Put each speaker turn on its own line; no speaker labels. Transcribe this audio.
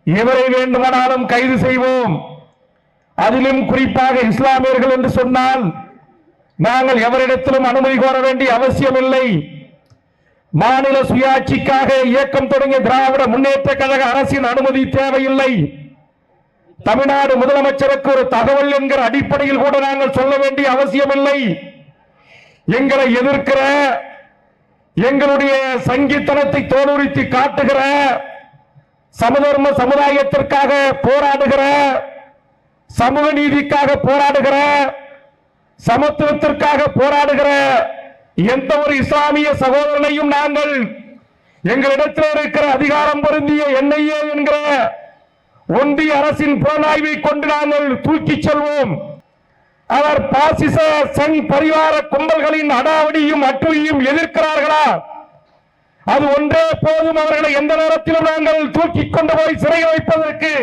எவரை வேண்டுமானாலும் கைது செய்வோம். அதிலும் குறிப்பாக இஸ்லாமியர்கள் என்று சொன்னால் நாங்கள் எவரிடத்திலும் அனுமதி கோர வேண்டிய அவசியம் இல்லை. மாநில சுயாட்சிக்காக இயக்கம் தொடங்கிய திராவிட முன்னேற்ற கழக அரசின் அனுமதி தேவையில்லை. தமிழ்நாடு முதலமைச்சருக்கு ஒரு தகவல் என்கிற அடிப்படையில் கூட நாங்கள் சொல்ல வேண்டிய அவசியம் இல்லை. எங்களை எதிர்க்கிற, எங்களுடைய சங்கித்தனத்தை தோலுரித்து காட்டுகிற, சமதர்ம சமுதாயத்திற்காக போராடுகிற, சமூக நீதிக்காக போராடுகிற, சமத்துவத்திற்காக போராடுகிற எந்த ஒரு இஸ்லாமிய சகோதரனையும் நாங்கள் எங்களிடத்தில் இருக்கிற அதிகாரம் பொருந்திய என்ஐஏ என்கிற ஒன்றிய அரசின் புலனாய்வை கொண்டு நாங்கள் தூக்கிச் செல்வோம். அவர் பாசிச சங் பரிவார கும்பல்களின் அடாவடியும் அட்டுவையும் எதிர்க்கிறார்களா? அது ஒன்றே போதும் அவர்களை எந்த நேரத்திலும் நாங்கள் தூக்கிக் கொண்டு போய் சிறையில் வைப்பதற்கு.